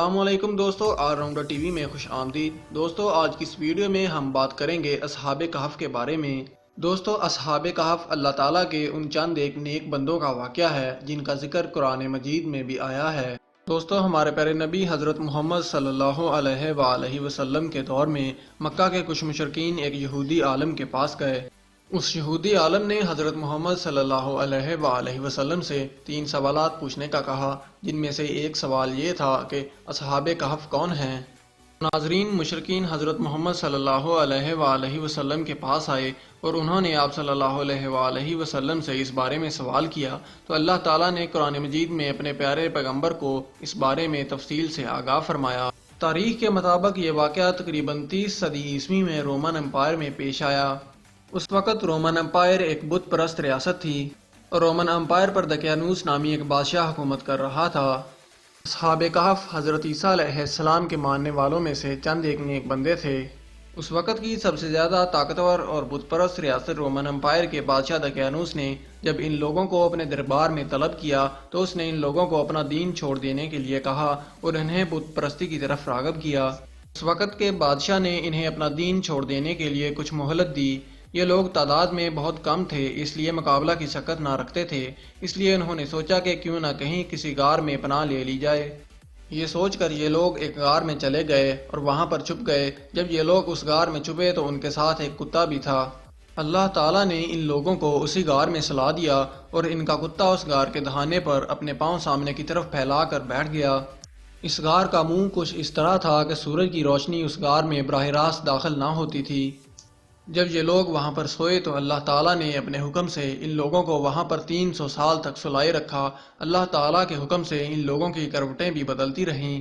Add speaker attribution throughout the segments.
Speaker 1: السلام علیکم دوستو، آل راؤنڈر ٹی وی میں خوش آمدید۔ دوستو آج کی اس ویڈیو میں ہم بات کریں گے اصحاب کہف کے بارے میں۔ دوستو اصحاب کہف اللہ تعالیٰ کے ان چند ایک نیک بندوں کا واقعہ ہے جن کا ذکر قرآن مجید میں بھی آیا ہے۔ دوستو ہمارے پیارے نبی حضرت محمد صلی اللہ علیہ وآلہ وسلم کے دور میں مکہ کے کچھ مشرکین ایک یہودی عالم کے پاس گئے۔ اس یہودی عالم نے حضرت محمد صلی اللہ علیہ وآلہ وسلم سے 3 سوالات پوچھنے کا کہا، جن میں سے ایک سوال یہ تھا کہ اصحاب کہف کون ہیں۔ ناظرین، مشرکین حضرت محمد صلی اللہ علیہ وآلہ وسلم کے پاس آئے اور انہوں نے آپ صلی اللہ علیہ وآلہ وسلم سے اس بارے میں سوال کیا تو اللہ تعالیٰ نے قرآن مجید میں اپنے پیارے پیغمبر کو اس بارے میں تفصیل سے آگاہ فرمایا۔ تاریخ کے مطابق یہ واقعہ تقریباً 30 صدی عیسوی میں رومن امپائر میں پیش آیا۔ اس وقت رومن امپائر ایک بت پرست ریاست تھی اور رومن امپائر پر دقیانوس نامی ایک بادشاہ حکومت کر رہا تھا۔ اصحاب کہف حضرت عیسیٰ علیہ السلام کے ماننے والوں میں سے چند ایک نیک بندے تھے۔ اس وقت کی سب سے زیادہ طاقتور اور بت پرست ریاست رومن امپائر کے بادشاہ دقیانوس نے جب ان لوگوں کو اپنے دربار میں طلب کیا تو اس نے ان لوگوں کو اپنا دین چھوڑ دینے کے لیے کہا اور انہیں بت پرستی کی طرف راغب کیا۔ اس وقت کے بادشاہ نے انہیں اپنا دین چھوڑ دینے کے لیے کچھ مہلت دی۔ یہ لوگ تعداد میں بہت کم تھے، اس لیے مقابلہ کی شکت نہ رکھتے تھے، اس لیے انہوں نے سوچا کہ کیوں نہ کہیں کسی غار میں پناہ لے لی جائے۔ یہ سوچ کر یہ لوگ ایک غار میں چلے گئے اور وہاں پر چھپ گئے۔ جب یہ لوگ اس غار میں چھپے تو ان کے ساتھ ایک کتا بھی تھا۔ اللہ تعالیٰ نے ان لوگوں کو اسی غار میں سلا دیا اور ان کا کتا اس غار کے دہانے پر اپنے پاؤں سامنے کی طرف پھیلا کر بیٹھ گیا۔ اس غار کا منہ کچھ اس طرح تھا کہ سورج کی روشنی اس غار میں براہ راست داخل نہ ہوتی تھی۔ جب یہ لوگ وہاں پر سوئے تو اللہ تعالیٰ نے اپنے حکم سے ان لوگوں کو وہاں پر 300 سال تک سلائے رکھا۔ اللہ تعالیٰ کے حکم سے ان لوگوں کی کروٹیں بھی بدلتی رہیں۔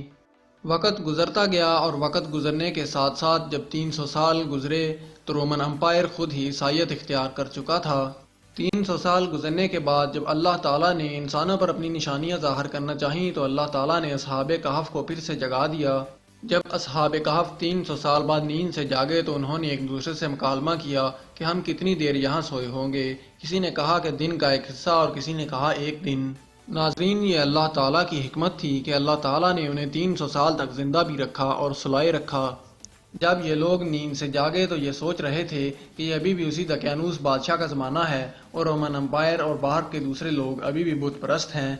Speaker 1: وقت گزرتا گیا اور وقت گزرنے کے ساتھ ساتھ جب 300 سال گزرے تو رومن امپائر خود ہی عیسائیت اختیار کر چکا تھا۔ 300 سال گزرنے کے بعد جب اللہ تعالیٰ نے انسانوں پر اپنی نشانیاں ظاہر کرنا چاہیں تو اللہ تعالیٰ نے اصحاب کہف کو پھر سے جگا دیا۔ جب اصحاب کہف 300 سال بعد نیند سے جاگے تو انہوں نے ایک دوسرے سے مکالمہ کیا کہ ہم کتنی دیر یہاں سوئے ہوں گے۔ کسی نے کہا کہ دن کا ایک حصہ اور کسی نے کہا 1 دن۔ ناظرین، یہ اللہ تعالیٰ کی حکمت تھی کہ اللہ تعالیٰ نے انہیں 300 سال تک زندہ بھی رکھا اور سلائے رکھا۔ جب یہ لوگ نیند سے جاگے تو یہ سوچ رہے تھے کہ یہ ابھی بھی اسی دقیانوس بادشاہ کا زمانہ ہے اور رومن امپائر اور باہر کے دوسرے لوگ ابھی بھی بت پرست ہیں۔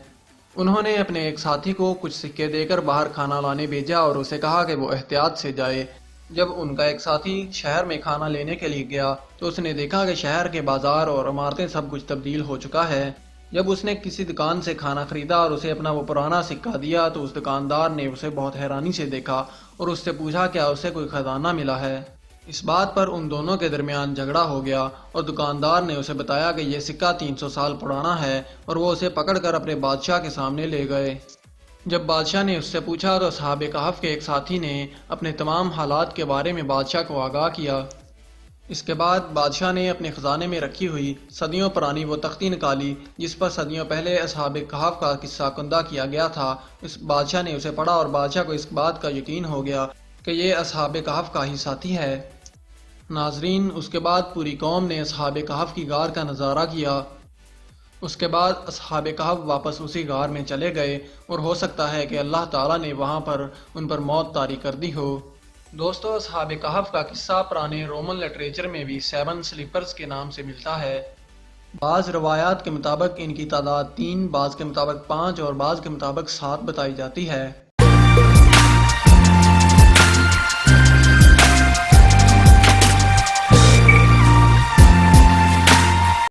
Speaker 1: انہوں نے اپنے ایک ساتھی کو کچھ سکے دے کر باہر کھانا لانے بھیجا اور اسے کہا کہ وہ احتیاط سے جائے۔ جب ان کا ایک ساتھی شہر میں کھانا لینے کے لیے گیا تو اس نے دیکھا کہ شہر کے بازار اور عمارتیں سب کچھ تبدیل ہو چکا ہے۔ جب اس نے کسی دکان سے کھانا خریدا اور اسے اپنا وہ پرانا سکہ دیا تو اس دکاندار نے اسے بہت حیرانی سے دیکھا اور اس سے پوچھا کیا اسے کوئی خزانہ ملا ہے۔ اس بات پر ان دونوں کے درمیان جھگڑا ہو گیا اور دکاندار نے اسے بتایا کہ یہ سکہ 300 سال پرانا ہے اور وہ اسے پکڑ کر اپنے بادشاہ کے سامنے لے گئے۔ جب بادشاہ نے اس سے پوچھا تو اصحاب کہف کے ایک ساتھی نے اپنے تمام حالات کے بارے میں بادشاہ کو آگاہ کیا۔ اس کے بعد بادشاہ نے اپنے خزانے میں رکھی ہوئی صدیوں پرانی وہ تختی نکالی جس پر صدیوں پہلے اصحاب کہف کا قصہ کندہ کیا گیا تھا۔ اس بادشاہ نے اسے پڑھا اور بادشاہ کو اس بات کا یقین ہو گیا کہ یہ اصحاب کہف کا ہی ساتھی ہے۔ ناظرین، اس کے بعد پوری قوم نے اصحاب کہف کی غار کا نظارہ کیا۔ اس کے بعد اصحاب کہف واپس اسی غار میں چلے گئے اور ہو سکتا ہے کہ اللہ تعالیٰ نے وہاں پر ان پر موت طاری کر دی ہو۔ دوستو اصحاب کہف کا قصہ پرانے رومن لٹریچر میں بھی 7 سلیپرز کے نام سے ملتا ہے۔ بعض روایات کے مطابق ان کی تعداد 3، بعض کے مطابق 5 اور بعض کے مطابق 7 بتائی جاتی ہے۔